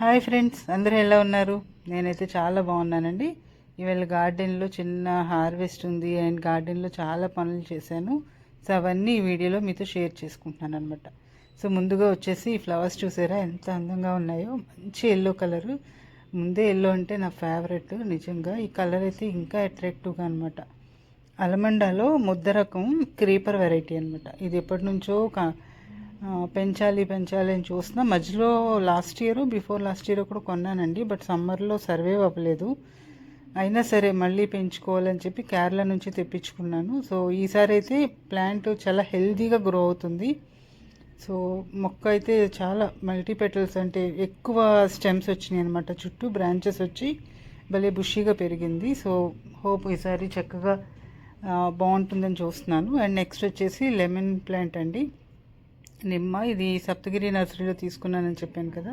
Hi friends, అందరూ ఎలా ఉన్నారు? నేనైతే చాలా బాగున్నానండి. ఇవాళ గార్డెన్లో చిన్న హార్వెస్ట్ ఉంది అండ్ గార్డెన్లో చాలా పనులు చేశాను. సో అవన్నీ ఈ వీడియోలో మీతో షేర్ చేసుకుంటున్నాను అనమాట. సో ముందుగా వచ్చేసి ఈ ఫ్లవర్స్ చూసారా ఎంత అందంగా ఉన్నాయో. మంచి ఎల్లో కలరు. ముందే ఎల్లో అంటే నా ఫేవరెట్. నిజంగా ఈ కలర్ అయితే ఇంకా అట్రాక్టివ్గా అనమాట. అలమండాలో ముద్ద రకం క్రీపర్ వెరైటీ అనమాట. ఇది ఎప్పటి నుంచో పెంచాలి అని చూస్తున్నా. మధ్యలో బిఫోర్ లాస్ట్ ఇయర్ కూడా కొన్నానండి. బట్ సమ్మర్లో సర్వైవ్ అవ్వలేదు. అయినా సరే మళ్ళీ పెంచుకోవాలని చెప్పి కేరళ నుంచి తెప్పించుకున్నాను. సో ఈసారి అయితే ప్లాంట్ చాలా హెల్తీగా గ్రో అవుతుంది. సో మొక్క అయితే చాలా మల్టీ పెటల్స్ అంటే ఎక్కువ స్టెమ్స్ వచ్చినాయి అనమాట. చుట్టూ బ్రాంచెస్ వచ్చి భలే బుషీగా పెరిగింది. సో హోప్ ఈసారి చక్కగా బాగుంటుందని చూస్తున్నాను. అండ్ నెక్స్ట్ వచ్చేసి లెమన్ ప్లాంట్ అండి. నిమ్మ. ఇది సప్తగిరి నర్సరీలో తీసుకున్నానని చెప్పాను కదా.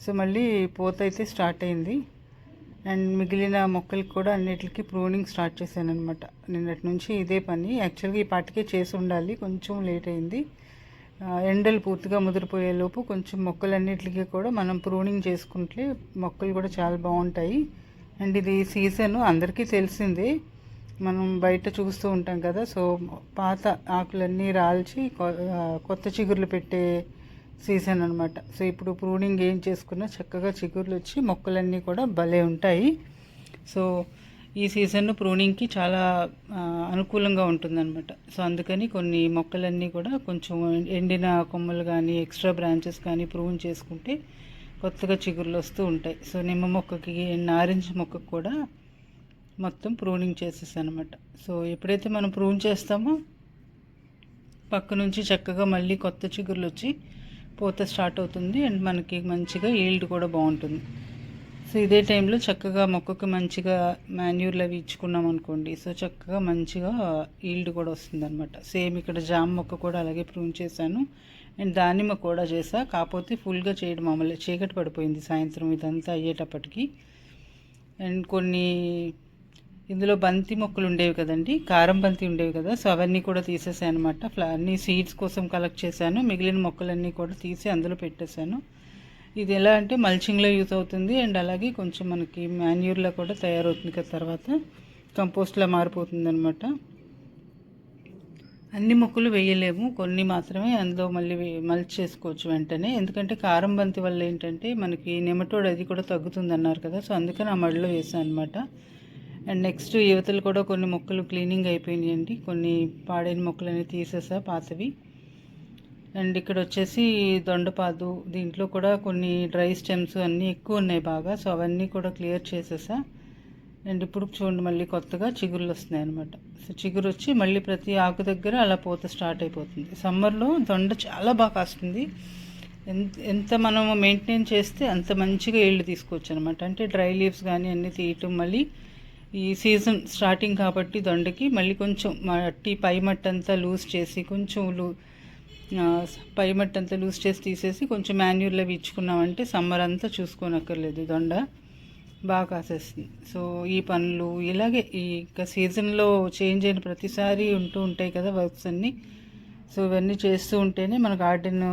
సో మళ్ళీ పూత అయితే స్టార్ట్ అయింది. అండ్ మిగిలిన మొక్కలకి కూడా అన్నిటికీ ప్రూనింగ్ స్టార్ట్ చేశాను అనమాట. నిన్నటి నుంచి ఇదే పని. యాక్చువల్గా ఈ పాటికే చేసి ఉండాలి, కొంచెం లేట్ అయింది. ఎండలు పూర్తిగా ముదిరిపోయేలోపు కొంచెం మొక్కలన్నిటికీ కూడా మనం ప్రూనింగ్ చేసుకుంటే మొక్కలు కూడా చాలా బాగుంటాయి. అండ్ ఇది సీజన్ అందరికీ తెలిసిందే, మనం బయట చూస్తూ ఉంటాం కదా. సో పాత ఆకులన్నీ రాల్చి కొత్త చిగుర్లు పెట్టే సీజన్ అనమాట. సో ఇప్పుడు ప్రూనింగ్ ఏం చేసుకున్నా చక్కగా చిగుర్లు వచ్చి మొక్కలన్నీ కూడా భలే ఉంటాయి. సో ఈ సీజన్ ప్రూనింగ్కి చాలా అనుకూలంగా ఉంటుందన్నమాట. సో అందుకని కొన్ని మొక్కలన్నీ కూడా కొంచెం ఎండిన కొమ్మలు కానీ ఎక్స్ట్రా బ్రాంచెస్ కానీ ప్రూన్ చేసుకుంటే కొత్తగా చిగుర్లు వస్తూ ఉంటాయి. సో నిమ్మ మొక్కకి నారింజ మొక్కకు కూడా మొత్తం ప్రూనింగ్ చేసేసాను అనమాట. సో ఎప్పుడైతే మనం ప్రూన్ చేస్తామో పక్క నుంచి చక్కగా మళ్ళీ కొత్త చిగుర్లు వచ్చి పూత స్టార్ట్ అవుతుంది. అండ్ మనకి మంచిగా ఈల్డ్ కూడా బాగుంటుంది. సో ఇదే టైంలో చక్కగా మొక్కకు మంచిగా మాన్యూర్లు అవి ఇచ్చుకున్నాం అనుకోండి, సో చక్కగా మంచిగా ఈల్డ్ కూడా వస్తుంది అనమాట. సేమ్ ఇక్కడ జామ మొక్క కూడా అలాగే ప్రూన్ చేశాను. అండ్ దానిమ్మ కూడా చేసా, కాకపోతే ఫుల్గా చేయడం మామూలు చీకటి పడిపోయింది సాయంత్రం ఇదంతా అయ్యేటప్పటికి. అండ్ కొన్ని ఇందులో బంతి మొక్కలు ఉండేవి కదండి, కారం బంతి ఉండేవి కదా. సో అవన్నీ కూడా తీసేసాను అనమాట. అన్నీ సీడ్స్ కోసం కలెక్ట్ చేశాను. మిగిలిన మొక్కలన్నీ కూడా తీసి అందులో పెట్టేశాను. ఇది ఎలా అంటే మల్చింగ్లో యూజ్ అవుతుంది. అండ్ అలాగే కొంచెం మనకి మాన్యూర్లో కూడా తయారవుతుంది కదా, తర్వాత కంపోస్ట్లా మారిపోతుంది అనమాట. అన్ని మొక్కలు వేయలేము, కొన్ని మాత్రమే అందులో మళ్ళీ మల్చ్ చేసుకోవచ్చు వెంటనే. ఎందుకంటే కారం బంతి వల్ల ఏంటంటే మనకి నెమటోడ్ అది కూడా తగ్గుతుంది అన్నారు కదా. సో అందుకని ఆ మడిలో వేసాను అనమాట. అండ్ నెక్స్ట్ యువతలు కూడా కొన్ని మొక్కలు క్లీనింగ్ అయిపోయినాయండి. కొన్ని పాడైన మొక్కలని తీసేసా, పాతవి. అండ్ ఇక్కడ వచ్చేసి దొండపాదు, దీంట్లో కూడా కొన్ని డ్రై స్టెమ్స్ అన్నీ ఎక్కువ ఉన్నాయి బాగా. సో అవన్నీ కూడా క్లియర్ చేసేసా. అండ్ ఇప్పుడు చూడండి మళ్ళీ కొత్తగా చిగురులు వస్తున్నాయి అనమాట. సో చిగురు వచ్చి మళ్ళీ ప్రతి ఆకు దగ్గర అలా పూత స్టార్ట్ అయిపోతుంది. సమ్మర్లో దొండ చాలా బాగా కాస్తుంది. ఎంత మనం మెయింటైన్ చేస్తే అంత మంచిగా ఈల్డ్ తీసుకోవచ్చు అనమాట. అంటే డ్రై లీవ్స్ కానీ అన్నీ తీయటం, మళ్ళీ ఈ సీజన్ స్టార్టింగ్ కాబట్టి దొండకి మళ్ళీ కొంచెం పై మట్టి అంతా లూజ్ చేసి పై మట్టి అంతా లూజ్ చేసి తీసేసి కొంచెం మాన్యూర్లో ఇచ్చుకున్నామంటే సమ్మర్ అంతా చూసుకోనక్కర్లేదు, దొండ బాగా కాసేస్తుంది. సో ఈ పనులు ఇలాగే ఇక సీజన్లో చేంజ్ అయిన ప్రతిసారి ఉంటూ ఉంటాయి కదా వర్క్స్ అన్నీ. సో ఇవన్నీ చేస్తూ ఉంటేనే మన గార్డెన్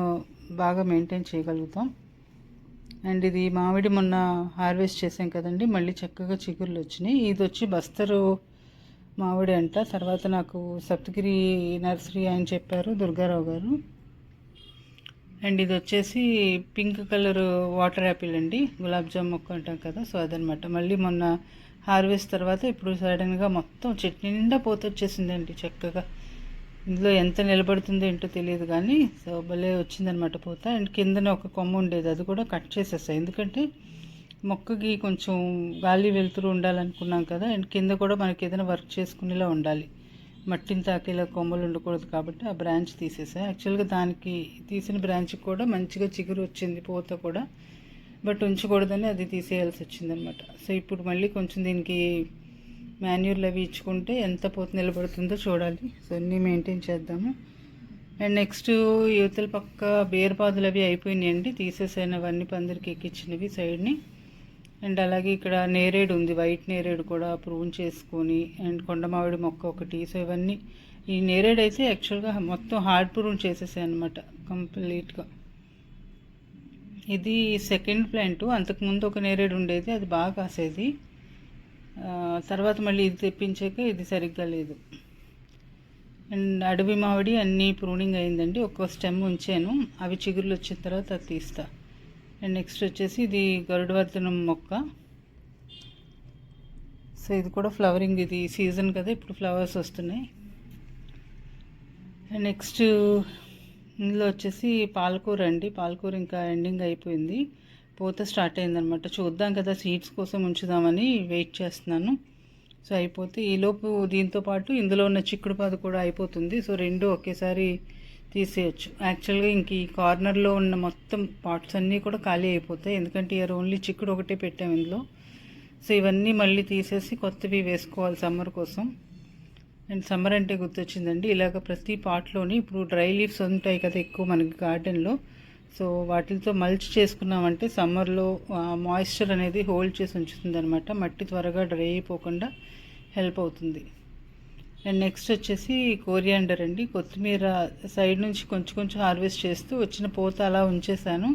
బాగా మెయింటైన్ చేయగలుగుతాం. అండ్ ఇది మామిడి మొన్న హార్వెస్ట్ చేసాం కదండి, మళ్ళీ చక్కగా చిగుర్లు వచ్చినాయి. ఇది వచ్చి బస్తరు మామిడి అంట. తర్వాత నాకు సప్తగిరి నర్సరీ అని చెప్పారు దుర్గారావు గారు. అండ్ ఇది వచ్చేసి పింక్ కలర్ వాటర్ యాపిల్ అండి, గులాబ్ జామ్ మొక్క అంటాం కదా. సో అదనమాట. మళ్ళీ మొన్న హార్వెస్ట్ తర్వాత ఇప్పుడు సడన్గా మొత్తం చెట్టు నిండా పోత వచ్చేసిందండి చక్కగా. ఇందులో ఎంత నిలబడుతుందో ఏంటో తెలియదు కానీ సో భలే వచ్చిందనమాట పూత. అండ్ కిందన ఒక కొమ్మ ఉండేది, అది కూడా కట్ చేసేసాయి. ఎందుకంటే మొక్కకి కొంచెం గాలి వెలుతురు ఉండాలనుకున్నాం కదా. అండ్ కింద కూడా మనకి ఏదైనా వర్క్ చేసుకునేలా ఉండాలి, మట్టిని తాకేలా కొమ్మలు ఉండకూడదు కాబట్టి ఆ బ్రాంచ్ తీసేసా. యాక్చువల్గా దానికి తీసిన బ్రాంచ్కి కూడా మంచిగా చిగురు వచ్చింది పూత కూడా, బట్ ఉంచకూడదని అది తీసేయాల్సి వచ్చిందనమాట. సో ఇప్పుడు మళ్ళీ కొంచెం దీనికి మాన్యూర్లు అవి ఇచ్చుకుంటే ఎంత పూత నిలబడుతుందో చూడాలి. సో అన్నీ మెయింటైన్ చేద్దాము. అండ్ నెక్స్ట్ యువతల పక్క బేరపాదులు అవి అయిపోయినాయండి, తీసేసాను అవన్నీ పందిరికి ఎక్కించినవి సైడ్ని. అండ్ అలాగే ఇక్కడ నేరేడు ఉంది, వైట్ నేరేడు కూడా ప్రూన్ చేసుకొని, అండ్ కొండమావిడి మొక్క ఒకటి. సో ఇవన్నీ ఈ నేరేడు అయితే యాక్చువల్గా మొత్తం హార్డ్ ప్రూన్ చేసేసాను అనమాట కంప్లీట్గా. ఇది సెకండ్ ప్లాంట్. అంతకుముందు ఒక నేరేడు ఉండేది, అది బాగా కాసేది. తర్వాత మళ్ళీ ఇది తెప్పించాక ఇది సరిగ్గా లేదు. అండ్ అడవి మామిడి అన్నీ ప్రూనింగ్ అయిందండి. ఒక్క స్టెమ్ ఉంచాను, అవి చిగురులు వచ్చిన తర్వాత అది తీస్తా. అండ్ నెక్స్ట్ వచ్చేసి ఇది గరుడవర్ధనం మొక్క. సో ఇది కూడా ఫ్లవరింగ్, ఇది సీజన్ కదా, ఇప్పుడు ఫ్లవర్స్ వస్తున్నాయి. అండ్ నెక్స్ట్ ఇందులో వచ్చేసి పాలకూర అండి. పాలకూర ఇంకా ఎండింగ్ అయిపోయింది, పూత స్టార్ట్ అయిందనమాట. చూద్దాం కదా, సీడ్స్ కోసం ఉంచుదామని వెయిట్ చేస్తున్నాను. సో అయిపోతే ఈలోపు దీంతో పాటు ఇందులో ఉన్న చిక్కుడు పాదు కూడా అయిపోతుంది. సో రెండు ఒకేసారి తీసేయచ్చు. యాక్చువల్గా ఇంక ఈ కార్నర్లో ఉన్న మొత్తం పాట్స్ అన్నీ కూడా ఖాళీ అయిపోతాయి, ఎందుకంటే ఇయర్ ఓన్లీ చిక్కుడు ఒకటే పెట్టాము ఇందులో. సో ఇవన్నీ మళ్ళీ తీసేసి కొత్తవి వేసుకోవాలి సమ్మర్ కోసం. అండ్ సమ్మర్ అంటే గుర్తొచ్చిందండి, ఇలాగ ప్రతి పాట్లోని ఇప్పుడు డ్రై లీవ్స్ ఉంటాయి కదా ఎక్కువ మనకి గార్డెన్లో. సో వాటితో మల్చ్ చేసుకున్నామంటే సమ్మర్లో మాయిశ్చర్ అనేది హోల్డ్ చేసి ఉంచుతుంది అనమాట. మట్టి త్వరగా డ్రై అయిపోకుండా హెల్ప్ అవుతుంది. అండ్ నెక్స్ట్ వచ్చేసి కోరియాండర్ అండి. కొత్తిమీర సైడ్ నుంచి కొంచెం కొంచెం హార్వెస్ట్ చేస్తూ వచ్చిన పూత అలా ఉంచేసాను.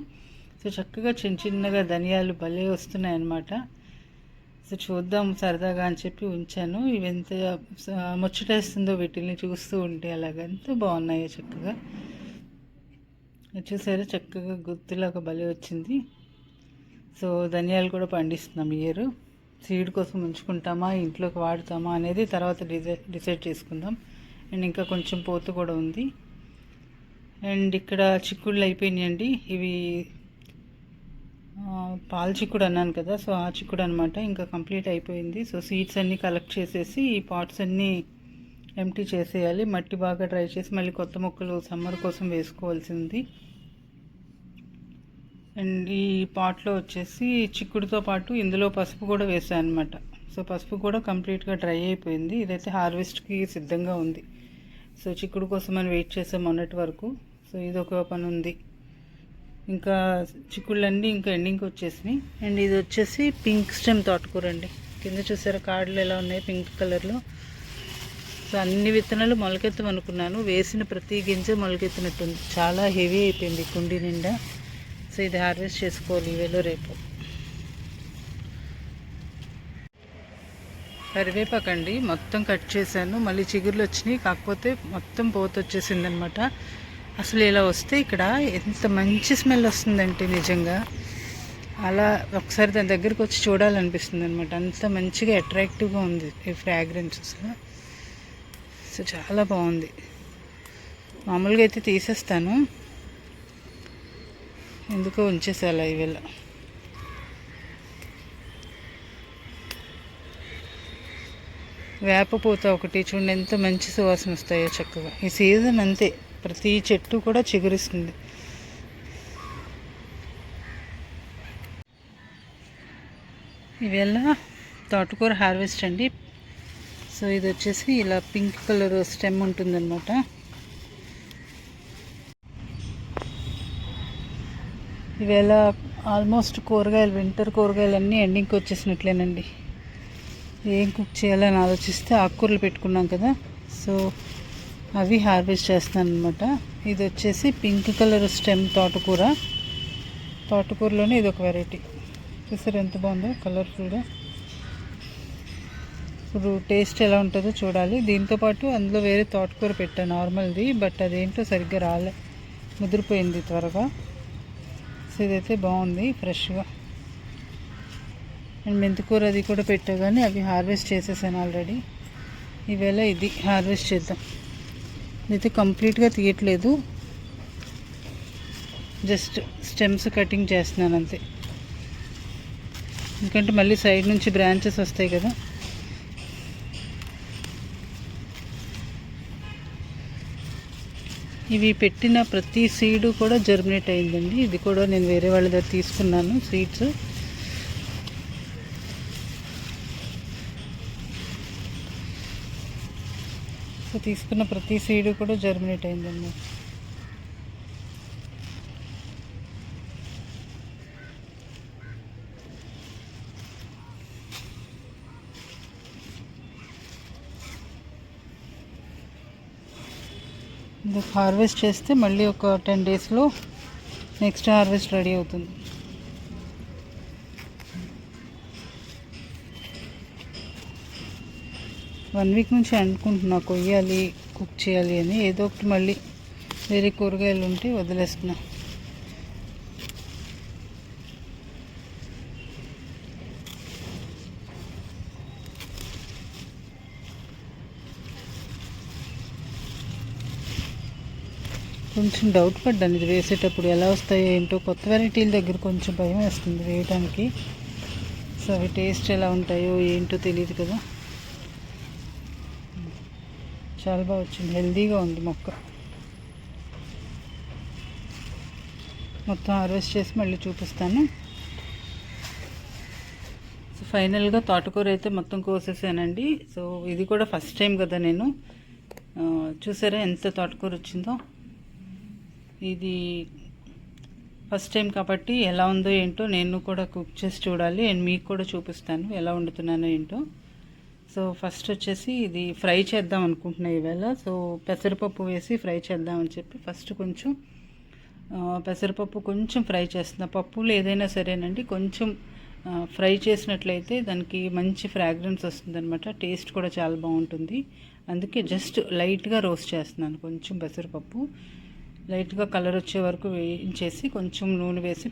సో చక్కగా చిన్న చిన్నగా ధనియాలు భలే వస్తున్నాయి అన్నమాట. సో చూద్దాం సరదాగా అని చెప్పి ఉంచాను. ఇవి ఎంత ముచ్చటేస్తుందో వీటిని చూస్తూ ఉంటే, అలాగా ఎంత బాగున్నాయో చక్కగా. చూసారా, చక్కగా గుత్తులాగా భలే వచ్చింది. సో ధనియాలు కూడా పండిస్తున్నాం ఇయర్. సీడ్ కోసం ఉంచుకుంటామా, ఇంట్లోకి వాడుతామా అనేది తర్వాత డిసైడ్ చేసుకుందాం. అండ్ ఇంకా కొంచెం పోత కూడా ఉంది. అండ్ ఇక్కడ చిక్కుళ్ళు అయిపోయినాయండి. ఇవి పాల చిక్కుడు అన్నాను కదా, సో ఆ చిక్కుడు అనమాట. ఇంకా కంప్లీట్ అయిపోయింది. సో సీడ్స్ అన్నీ కలెక్ట్ చేసేసి ఈ పాట్స్ అన్నీ ఎంటీ చేసేయాలి. మట్టి బాగా డ్రై చేసి మళ్ళీ కొత్త మొక్కలు సమ్మర్ కోసం వేసుకోవాల్సింది. అండ్ ఈ పాట్లో వచ్చేసి చిక్కుడుతో పాటు ఇందులో పసుపు కూడా వేసాను అనమాట. సో పసుపు కూడా కంప్లీట్గా డ్రై అయిపోయింది. ఇదైతే హార్వెస్ట్కి సిద్ధంగా ఉంది. సో చిక్కుడు కోసం అని వెయిట్ చేసాం మొన్నటి వరకు. సో ఇది ఒక పని ఉంది. ఇంకా చిక్కుళ్ళన్నీ ఇంకా ఎండింగ్కి వచ్చేసినాయి. అండ్ ఇది వచ్చేసి పింక్ స్టెమ్ తోటకూర అండి. కింద చూసారా కాడలు ఎలా ఉన్నాయి పింక్ కలర్లో. సో అన్ని విత్తనాలు మొలకెత్తం అనుకున్నాను, వేసిన ప్రతి గింజ మొలకెత్తినట్టుంది. చాలా హెవీ అయిపోయింది కుండీ నిండా. సో ఇది హార్వెస్ట్ చేసుకోవాలి ఇవేలో రేపు. కరివేపాకండి మొత్తం కట్ చేశాను, మళ్ళీ చిగుర్లు వచ్చినాయి, కాకపోతే మొత్తం పోత వచ్చేసింది అనమాట. అసలు ఇలా వస్తే ఇక్కడ ఎంత మంచి స్మెల్ వస్తుందంటే నిజంగా అలా ఒకసారి దాని దగ్గరికి వచ్చి చూడాలనిపిస్తుంది అనమాట. అంత మంచిగా అట్రాక్టివ్గా ఉంది ఈ ఫ్రాగ్రెన్స్ అసలు. సో చాలా బాగుంది. మామూలుగా అయితే తీసేస్తాను, ఎందుకో ఉంచేసేలా ఇవేళ. వేపపూత ఒకటి చూడండి ఎంత మంచి సువాసన వస్తాయో చక్కగా. ఈ సీజన్ అంతే, ప్రతి చెట్టు కూడా చిగురిస్తుంది. ఇవేళ తోటకూర హార్వెస్ట్ అండి. సో ఇది వచ్చేసి ఇలా పింక్ కలర్ స్టెమ్ ఉంటుందన్నమాట. ఇవేళ ఆల్మోస్ట్ కూరగాయలు, వింటర్ కూరగాయలు అన్నీ ఎండింగ్కి వచ్చేసినట్లేనండి. ఏం కుక్ చేయాలని ఆలోచిస్తే ఆకుకూరలు పెట్టుకున్నాం కదా, సో అవి హార్వెస్ట్ చేస్తాను అనమాట. ఇది వచ్చేసి పింక్ కలర్ స్టెమ్ తోటకూర. తోటకూరలోనే ఇది ఒక వెరైటీ. చూసారు ఎంత బాగుందో కలర్ఫుల్గా. ఇప్పుడు టేస్ట్ ఎలా ఉంటుందో చూడాలి. దీంతోపాటు అందులో వేరే తోటకూర పెట్టాను నార్మల్ది, బట్ అదేంటో సరిగ్గా రాలే, ముదిరిపోయింది త్వరగా. సో ఇదైతే బాగుంది ఫ్రెష్గా. అండ్ మెంతికూర అది కూడా పెట్టా, కానీ అవి హార్వెస్ట్ చేసేసాను ఆల్రెడీ. ఈవేళ ఇది హార్వెస్ట్ చేద్దాం. ఇదైతే కంప్లీట్గా తీయట్లేదు, జస్ట్ స్టెమ్స్ కటింగ్ చేస్తున్నాను అంతే, ఎందుకంటే మళ్ళీ సైడ్ నుంచి బ్రాంచెస్ వస్తాయి కదా. ఇవి పెట్టిన ప్రతి సీడు కూడా జర్మినేట్ అయిందండి. ఇది కూడా నేను వేరే వాళ్ళ దగ్గర తీసుకున్నాను సీడ్స్. సో తీసుకున్న ప్రతి సీడు కూడా జర్మినేట్ అయిందండి. ఇది హార్వెస్ట్ చేస్తే మళ్ళీ ఒక 10 డేస్లో నెక్స్ట్ హార్వెస్ట్ రెడీ అవుతుంది. 1 వీక్ నుంచి అనుకుంటున్నా కొయ్యాలి, కుక్ చేయాలి అని. ఏదో ఒకటి మళ్ళీ వేరే కూరగాయలు ఉంటే వదిలేస్తున్నా. కొంచెం డౌట్ పడ్డాను ఇది వేసేటప్పుడు ఎలా వస్తాయో ఏంటో. కొత్త వెరైటీల దగ్గర కొంచెం భయం వేస్తుంది వేయడానికి. సో అవి టేస్ట్ ఎలా ఉంటాయో ఏంటో తెలియదు కదా. చాలా బాగా వచ్చింది, హెల్తీగా ఉంది మొక్క. మొత్తం హార్వెస్ట్ చేసి మళ్ళీ చూపిస్తాను. సో ఫైనల్గా తోటకూర అయితే మొత్తం కోసేసానండి. సో ఇది కూడా ఫస్ట్ టైం కదా నేను. చూసారా ఎంత తోటకూర వచ్చిందో. ఇది ఫస్ట్ టైం కాబట్టి ఎలా ఉందో ఏంటో నేను కూడా కుక్ చేసి చూడాలి అండ్ మీకు కూడా చూపిస్తాను ఎలా వండుతున్నానో ఏంటో. సో ఫస్ట్ వచ్చేసి ఇది ఫ్రై చేద్దాం అనుకుంటున్నా ఈవేళ. సో పెసరపప్పు వేసి ఫ్రై చేద్దామని చెప్పి ఫస్ట్ కొంచెం పెసరపప్పు కొంచెం ఫ్రై చేస్తున్నా. పప్పులు ఏదైనా సరేనండి కొంచెం ఫ్రై చేసినట్లయితే దానికి మంచి ఫ్రాగ్రెన్స్ వస్తుందన్నమాట. టేస్ట్ కూడా చాలా బాగుంటుంది. అందుకే జస్ట్ లైట్గా రోస్ట్ చేస్తున్నాను. కొంచెం పెసరపప్పు లైట్గా కలర్ వచ్చే వరకు వేయించేసి కొంచెం నూనె వేసి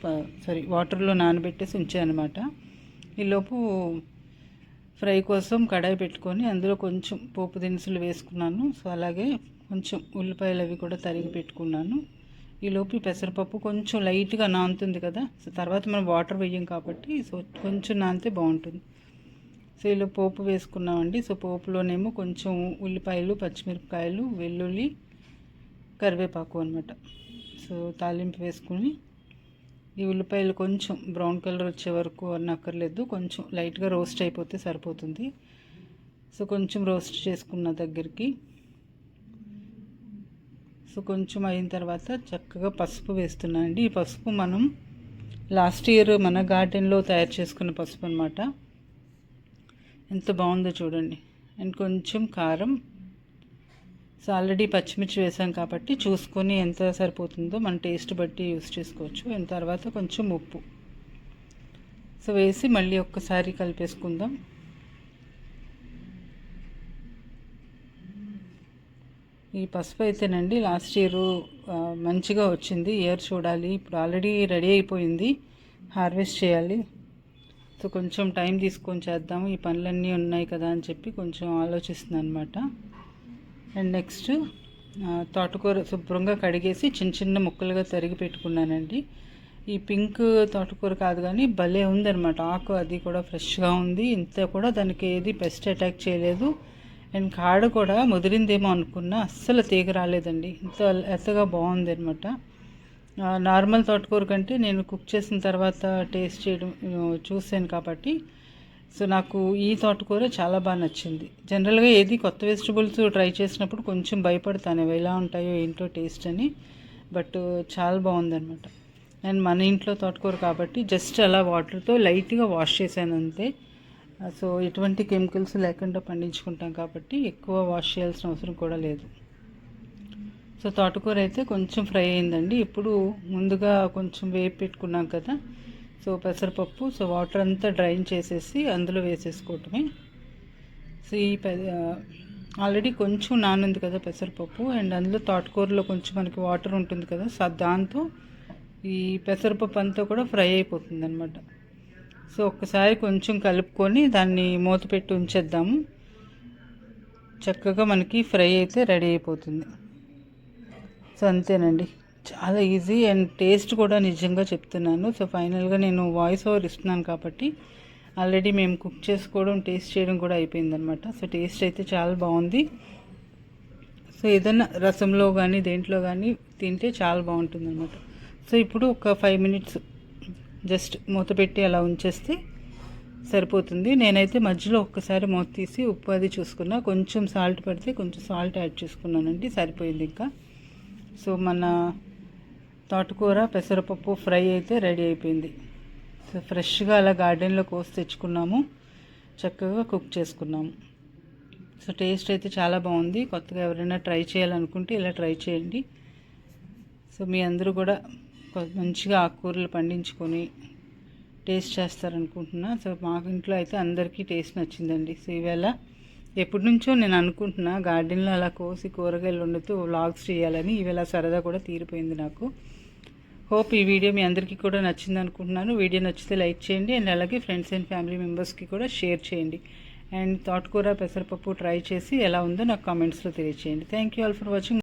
వాటర్లో నానబెట్టేసి ఉంచానమాట. ఈలోపు ఫ్రై కోసం కడాయి పెట్టుకొని అందులో కొంచెం పోపు దినుసులు వేసుకున్నాను. సో అలాగే కొంచెం ఉల్లిపాయలు అవి కూడా తరిగి పెట్టుకున్నాను. ఈలోపు పెసరపప్పు కొంచెం లైట్గా నానుతుంది కదా. సో తర్వాత మనం వాటర్ వేయం కాబట్టి సో కొంచెం నానితే బాగుంటుంది. సో ఇలా పోపు వేసుకున్నామండి. సో పోపులోనేమో కొంచెం ఉల్లిపాయలు, పచ్చిమిరపకాయలు, వెల్లుల్లి, కరివేపాకు అనమాట. సో తాలింపు వేసుకుని ఈ ఉల్లిపాయలు కొంచెం బ్రౌన్ కలర్ వచ్చే వరకు అక్కర్లేదు, కొంచెం లైట్గా రోస్ట్ అయిపోతే సరిపోతుంది. సో కొంచెం రోస్ట్ చేసుకున్న దగ్గరికి. సో కొంచెం అయిన తర్వాత చక్కగా పసుపు వేస్తున్నాను అండి. ఈ పసుపు మనం లాస్ట్ ఇయర్ మన గార్డెన్లో తయారు చేసుకున్న పసుపు అనమాట. ఎంత బాగుందో చూడండి. అండ్ కొంచెం కారం. సో ఆల్రెడీ పచ్చిమిర్చి వేసాం కాబట్టి చూసుకొని ఎంత సరిపోతుందో మన టేస్ట్ బట్టి యూస్ చేసుకోవచ్చు. అండ్ తర్వాత కొంచెం ఉప్పు సో వేసి మళ్ళీ ఒక్కసారి కలిపేసుకుందాం. ఈ పసుపు అయితేనండి లాస్ట్ ఇయర్ మంచిగా వచ్చింది. ఇయర్ చూడాలి. ఇప్పుడు ఆల్రెడీ రెడీ అయిపోయింది, హార్వెస్ట్ చేయాలి. సో కొంచెం టైం తీసుకొని చేద్దాము, ఈ పనులన్నీ ఉన్నాయి కదా అని చెప్పి కొంచెం ఆలోచిస్తున్నాను అనమాట. అండ్ నెక్స్ట్ తోటకూర శుభ్రంగా కడిగేసి చిన్న చిన్న ముక్కలుగా తరిగి పెట్టుకున్నానండి. ఈ పింక్ తోటకూర కాదు కానీ భలే ఉందన్నమాట. ఆకు అది కూడా ఫ్రెష్గా ఉంది. ఇంత కూడా దానికి ఏది పెస్ట్ అటాక్ చేయలేదు. అండ్ కాడ కూడా ముదిరిందేమో అనుకున్నా, అస్సలు తీగ రాలేదండి. ఇంత ఎత్తగా బాగుంది అనమాట. నార్మల్ తోటకూర కంటే నేను కుక్ చేసిన తర్వాత టేస్ట్ చేయడం చూసాను కాబట్టి సో నాకు ఈ తోటకూర చాలా బాగా నచ్చింది. జనరల్గా ఏది కొత్త వెజిటబుల్స్ ట్రై చేసినప్పుడు కొంచెం భయపడతాను అవి ఎలా ఉంటాయో ఏంటో టేస్ట్ అని. బట్ చాలా బాగుందన్నమాట. అండ్ మన ఇంట్లో తోటకూర కాబట్టి జస్ట్ అలా వాటర్తో లైట్గా వాష్ చేశాను అంతే. సో ఎటువంటి కెమికల్స్ లేకుండా పండించుకుంటాం కాబట్టి ఎక్కువ వాష్ చేయాల్సిన అవసరం కూడా లేదు. సో తోటకూర అయితే కొంచెం ఫ్రై అయిందండి. ఇప్పుడు ముందుగా కొంచెం వేపి పెట్టుకున్నాం కదా సో పెసరపప్పు. సో వాటర్ అంతా డ్రైన్ చేసేసి అందులో వేసేసుకోవటమే. సో ఈ ఆల్రెడీ కొంచెం నానుంది కదా పెసరపప్పు. అండ్ అందులో తోటకూరలో కొంచెం మనకి వాటర్ ఉంటుంది కదా. సో దాంతో ఈ పెసరపప్పు అంతా కూడా ఫ్రై అయిపోతుంది అనమాట. సో ఒక్కసారి కొంచెం కలుపుకొని దాన్ని మూత పెట్టి ఉంచేద్దాము. చక్కగా మనకి ఫ్రై అయితే రెడీ అయిపోతుంది. సో అంతేనండి, చాలా ఈజీ అండ్ టేస్ట్ కూడా నిజంగా చెప్తున్నాను. సో ఫైనల్గా నేను వాయిస్ ఓవర్ ఇస్తున్నాను కాబట్టి ఆల్రెడీ మేము కుక్ చేసుకోవడం టేస్ట్ చేయడం కూడా అయిపోయిందనమాట. సో టేస్ట్ అయితే చాలా బాగుంది. సో ఏదైనా రసంలో కానీ దేంట్లో కానీ తింటే చాలా బాగుంటుంది అనమాట. సో ఇప్పుడు ఒక 5 మినిట్స్ జస్ట్ మూత పెట్టి అలా ఉంచేస్తే సరిపోతుంది. నేనైతే మధ్యలో ఒక్కసారి మూత తీసి ఉప్పు అది చూసుకున్నా, కొంచెం సాల్ట్ పడితే కొంచెం సాల్ట్ యాడ్ చేసుకున్నానండి, సరిపోయింది ఇంకా. సో మన తోటకూర పెసరపప్పు ఫ్రై అయితే రెడీ అయిపోయింది. సో ఫ్రెష్గా అలా గార్డెన్లో కోసి తెచ్చుకున్నాము, చక్కగా కుక్ చేసుకున్నాము. సో టేస్ట్ అయితే చాలా బాగుంది. కొత్తగా ఎవరైనా ట్రై చేయాలనుకుంటే ఇలా ట్రై చేయండి. సో మీ అందరూ కూడా మంచిగా ఆకుకూరలు పండించుకొని టేస్ట్ చేస్తారనుకుంటున్నా. సో మా ఇంట్లో అయితే అందరికీ టేస్ట్ నచ్చిందండి. సో ఈవేళ ఎప్పటి నుంచో నేను అనుకుంటున్నా గార్డెన్లో అలా కోసి కూరగాయలు వండుతూ వ్లాగ్స్ చేయాలని. ఇవాళ సరదా కూడా తీరిపోయింది నాకు. హోప్ ఈ వీడియో మీ అందరికీ కూడా నచ్చింది అనుకుంటున్నాను. వీడియో నచ్చితే లైక్ చేయండి అండ్ అలాగే ఫ్రెండ్స్ అండ్ ఫ్యామిలీ మెంబర్స్కి కూడా షేర్ చేయండి. అండ్ తోటకూర పెసరపప్పు ట్రై చేసి ఎలా ఉందో నాకు కామెంట్స్లో తెలియచేయండి. Thank you all for watching.